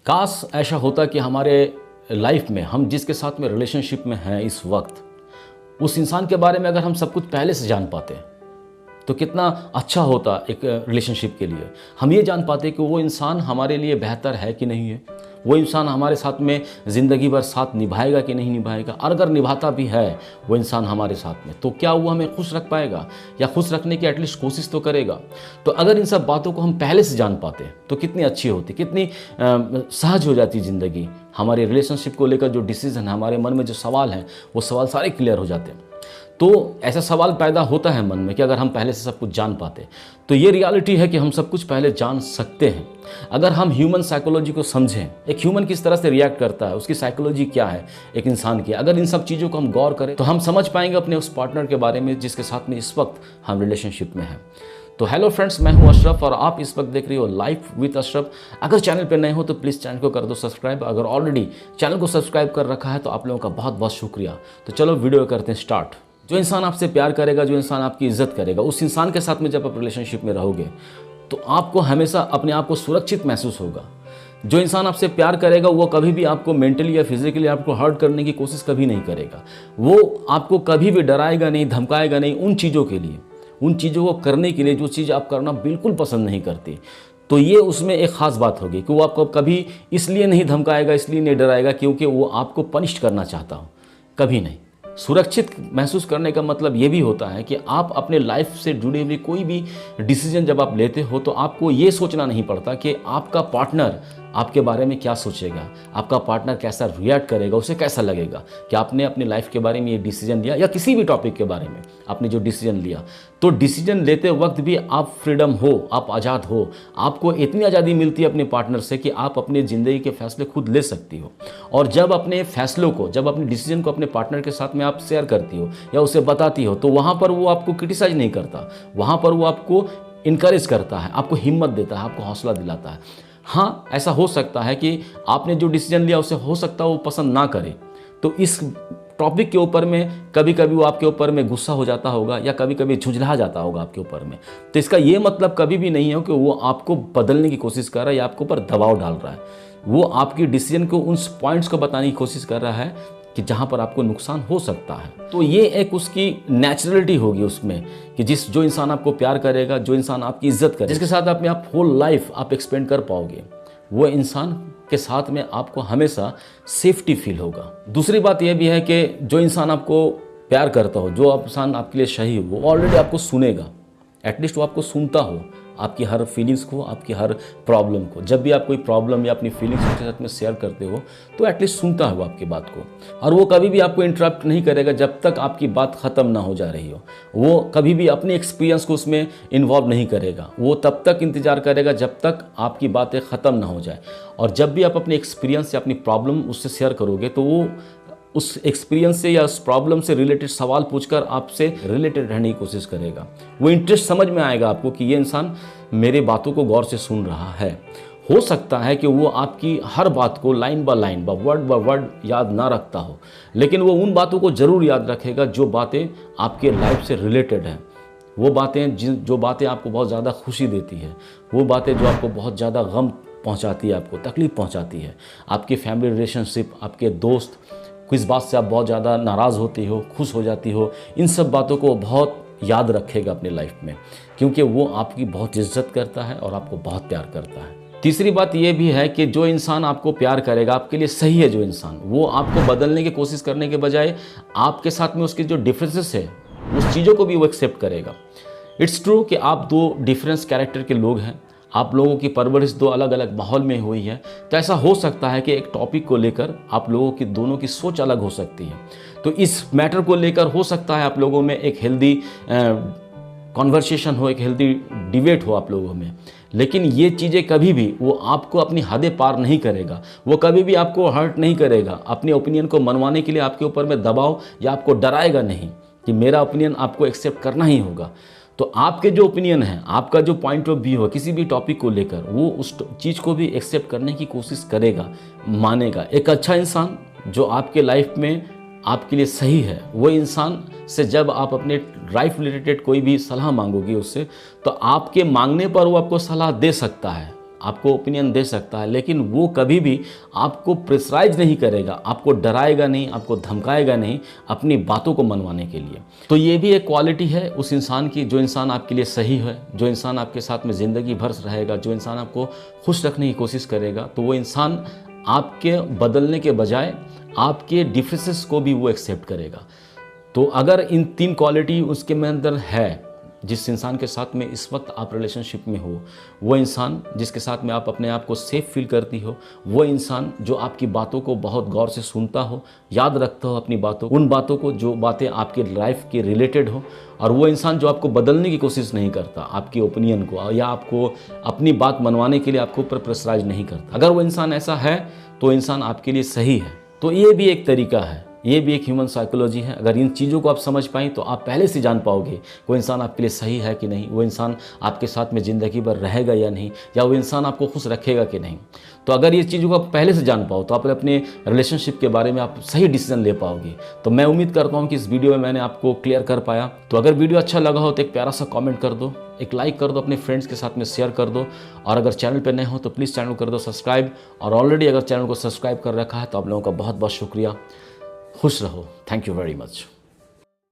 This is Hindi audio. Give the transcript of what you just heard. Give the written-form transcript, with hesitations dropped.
काश ऐसा होता कि हमारे लाइफ में हम जिसके साथ में रिलेशनशिप में हैं इस वक्त, उस इंसान के बारे में अगर हम सब कुछ पहले से जान पाते तो कितना अच्छा होता एक रिलेशनशिप के लिए। हम ये जान पाते कि वो इंसान हमारे लिए बेहतर है कि नहीं है, वो इंसान हमारे साथ में ज़िंदगी भर साथ निभाएगा कि नहीं निभाएगा, और अगर निभाता भी है वो इंसान हमारे साथ में, तो क्या वो हमें खुश रख पाएगा या खुश रखने की एटलीस्ट कोशिश तो करेगा। तो अगर इन सब बातों को हम पहले से जान पाते तो कितनी अच्छी होती, कितनी सहज हो जाती ज़िंदगी। हमारे रिलेशनशिप को लेकर जो डिसीजन है, हमारे मन में जो सवाल हैं, वो सवाल सारे क्लियर हो जाते हैं। तो ऐसा सवाल पैदा होता है मन में कि अगर हम पहले से सब कुछ जान पाते, तो ये रियलिटी है कि हम सब कुछ पहले जान सकते हैं। अगर हम ह्यूमन साइकोलॉजी को समझें, एक ह्यूमन किस तरह से रिएक्ट करता है, उसकी साइकोलॉजी क्या है एक इंसान की, अगर इन सब चीज़ों को हम गौर करें तो हम समझ पाएंगे अपने उस पार्टनर के बारे में जिसके साथ में इस वक्त हम रिलेशनशिप में हैं। तो हेलो फ्रेंड्स, मैं हूं अशरफ और आप इस वक्त देख रहे हो लाइफ विद अशरफ। अगर चैनल पे नए हो तो प्लीज़ चैनल को कर दो सब्सक्राइब। अगर ऑलरेडी चैनल को सब्सक्राइब कर रखा है तो आप लोगों का बहुत बहुत शुक्रिया। तो चलो वीडियो करते हैं स्टार्ट। जो इंसान आपसे प्यार करेगा, जो इंसान आपकी इज्जत करेगा, उस इंसान के साथ में जब आप रिलेशनशिप में रहोगे तो आपको हमेशा अपने आप को सुरक्षित महसूस होगा। जो इंसान आपसे प्यार करेगा वो कभी भी आपको मेंटली या फिजिकली आपको हर्ट करने की कोशिश कभी नहीं करेगा। वो आपको कभी भी डराएगा नहीं, धमकाएगा नहीं उन चीज़ों के लिए, उन चीज़ों को करने के लिए जो चीज़ आप करना बिल्कुल पसंद नहीं करती। तो ये उसमें एक ख़ास बात होगी कि वो आपको कभी इसलिए नहीं धमकाएगा, इसलिए नहीं डराएगा क्योंकि वो आपको पनिश करना चाहता हो, कभी नहीं। सुरक्षित महसूस करने का मतलब ये भी होता है कि आप अपने लाइफ से जुड़ी हुई कोई भी डिसीजन जब आप लेते हो तो आपको ये सोचना नहीं पड़ता कि आपका पार्टनर आपके बारे में क्या सोचेगा, आपका पार्टनर कैसा रिएक्ट करेगा, उसे कैसा लगेगा कि आपने अपनी लाइफ के बारे में ये डिसीजन लिया या किसी भी टॉपिक के बारे में आपने जो डिसीजन लिया। तो डिसीजन लेते वक्त भी आप फ्रीडम हो, आप आज़ाद हो, आपको इतनी आज़ादी मिलती है अपने पार्टनर से कि आप अपनी ज़िंदगी के फैसले खुद ले सकती हो। और जब अपने फैसलों को, जब अपने डिसीजन को अपने पार्टनर के साथ में आप शेयर करती हो या उसे बताती हो, तो वहाँ पर वो आपको क्रिटिसाइज नहीं करता, वहाँ पर वो आपको इनकरेज करता है, आपको हिम्मत देता है, आपको हौसला दिलाता है। हाँ, ऐसा हो सकता है कि आपने जो डिसीजन लिया उसे हो सकता है वो पसंद ना करे, तो इस टॉपिक के ऊपर में कभी कभी वो आपके ऊपर में गुस्सा हो जाता होगा या कभी कभी झुंझला जाता होगा आपके ऊपर में। तो इसका ये मतलब कभी भी नहीं है कि वो आपको बदलने की कोशिश कर रहा है या आपके ऊपर दबाव डाल रहा है। वो आपकी डिसीजन को, उन पॉइंट्स को बताने की कोशिश कर रहा है कि जहाँ पर आपको नुकसान हो सकता है। तो ये एक उसकी नेचुरलिटी होगी उसमें कि जो इंसान आपको प्यार करेगा, जो इंसान आपकी इज्जत करेगा, जिसके साथ अपने आप होल लाइफ आप एक्सपेंड कर पाओगे, वो इंसान के साथ में आपको हमेशा सेफ्टी फील होगा। दूसरी बात यह भी है कि जो इंसान आपको प्यार करता हो, जो इंसान आपके लिए सही हो, वो ऑलरेडी आपको सुनेगा। एटलीस्ट वो आपको सुनता हो, आपकी हर फीलिंग्स को, आपकी हर प्रॉब्लम को। जब भी आप कोई प्रॉब्लम या अपनी फीलिंग्स उसके साथ में शेयर करते हो तो एटलीस्ट सुनता है वो आपकी बात को, और वो कभी भी आपको इंटरप्ट नहीं करेगा जब तक आपकी बात ख़त्म ना हो जा रही हो। वो कभी भी अपने एक्सपीरियंस को उसमें इन्वॉल्व नहीं करेगा, वो तब तक इंतज़ार करेगा जब तक आपकी बातें ख़त्म ना हो जाए। और जब भी आप अपने एक्सपीरियंस या अपनी प्रॉब्लम उससे शेयर करोगे तो वो उस एक्सपीरियंस से या उस प्रॉब्लम से रिलेटेड सवाल पूछकर आपसे रिलेटेड रहने की कोशिश करेगा। वो इंटरेस्ट समझ में आएगा आपको कि ये इंसान मेरे बातों को गौर से सुन रहा है। हो सकता है कि वो आपकी हर बात को line by line, word by word याद ना रखता हो, लेकिन वो उन बातों को ज़रूर याद रखेगा जो बातें आपके लाइफ से रिलेटेड हैं। वो बातें जो बातें आपको बहुत ज़्यादा खुशी देती है, वो बातें जो आपको बहुत ज़्यादा गम पहुँचाती है, आपको तकलीफ़ पहुँचाती है, आपकी फैमिली रिलेशनशिप, आपके दोस्त, किस बात से आप बहुत ज़्यादा नाराज़ होती हो, खुश हो जाती हो, इन सब बातों को बहुत याद रखेगा अपनी लाइफ में, क्योंकि वो आपकी बहुत इज्जत करता है और आपको बहुत प्यार करता है। तीसरी बात ये भी है कि जो इंसान आपको प्यार करेगा, आपके लिए सही है जो इंसान, वो आपको बदलने की कोशिश करने के बजाय आपके साथ में उसकी जो डिफरेंसेस है उस चीज़ों को भी वो एक्सेप्ट करेगा। इट्स ट्रू कि आप दो डिफरेंस कैरेक्टर के लोग हैं, आप लोगों की परवरिश दो अलग अलग माहौल में हुई है, तो ऐसा हो सकता है कि एक टॉपिक को लेकर आप लोगों की दोनों की सोच अलग हो सकती है। तो इस मैटर को लेकर हो सकता है आप लोगों में एक हेल्दी कॉन्वर्सेशन हो, एक हेल्दी डिबेट हो आप लोगों में, लेकिन ये चीज़ें कभी भी वो आपको अपनी हदें पार नहीं करेगा, वो कभी भी आपको हर्ट नहीं करेगा। अपने ओपिनियन को मनवाने के लिए आपके ऊपर में दबाव या आपको डराएगा नहीं कि मेरा ओपिनियन आपको एक्सेप्ट करना ही होगा। तो आपके जो ओपिनियन है, आपका जो पॉइंट ऑफ व्यू है किसी भी टॉपिक को लेकर, वो उस चीज़ को भी एक्सेप्ट करने की कोशिश करेगा, मानेगा। एक अच्छा इंसान जो आपके लाइफ में आपके लिए सही है, वो इंसान से जब आप अपने लाइफ रिलेटेड कोई भी सलाह मांगोगे उससे, तो आपके मांगने पर वो आपको सलाह दे सकता है, आपको ओपिनियन दे सकता है, लेकिन वो कभी भी आपको प्रेशराइज नहीं करेगा, आपको डराएगा नहीं, आपको धमकाएगा नहीं अपनी बातों को मनवाने के लिए। तो ये भी एक क्वालिटी है उस इंसान की, जो इंसान आपके लिए सही है, जो इंसान आपके साथ में ज़िंदगी भर रहेगा, जो इंसान आपको खुश रखने की कोशिश करेगा। तो वो इंसान आपके बदलने के बजाय आपके डिफरेंसेस को भी वो एक्सेप्ट करेगा। तो अगर इन 3 क्वालिटी उसके में अंदर है, जिस इंसान के साथ में इस वक्त आप रिलेशनशिप में हो, वो इंसान जिसके साथ में आप अपने आप को सेफ फील करती हो, वो इंसान जो आपकी बातों को बहुत गौर से सुनता हो, याद रखता हो अपनी बातों, उन बातों को जो बातें आपके लाइफ के रिलेटेड हो, और वो इंसान जो आपको बदलने की कोशिश नहीं करता, आपकी ओपिनियन को या आपको अपनी बात मनवाने के लिए आपके ऊपर प्रेशराइज नहीं करता। अगर वो इंसान ऐसा है तो इंसान आपके लिए सही है। तो ये भी एक तरीका है, ये भी एक ह्यूमन साइकोलॉजी है। अगर इन चीज़ों को आप समझ पाएँ तो आप पहले से जान पाओगे वो इंसान आपके लिए सही है कि नहीं, वो इंसान आपके साथ में ज़िंदगी भर रहेगा या नहीं, या वो इंसान आपको खुश रखेगा कि नहीं। तो अगर ये चीज़ों को आप पहले से जान पाओ तो आप अपने रिलेशनशिप के बारे में आप सही डिसीजन ले पाओगे। तो मैं उम्मीद करता हूँ कि इस वीडियो में मैंने आपको क्लियर कर पाया। तो अगर वीडियो अच्छा लगा हो तो एक प्यारा सा कॉमेंट कर दो, एक लाइक कर दो, अपने फ्रेंड्स के साथ में शेयर कर दो, और अगर चैनल पर नए हो तो प्लीज़ चैनल कर दो सब्सक्राइब, और ऑलरेडी अगर चैनल को सब्सक्राइब कर रखा है तो आप लोगों का बहुत बहुत शुक्रिया। खुश रहो। Thank you very much.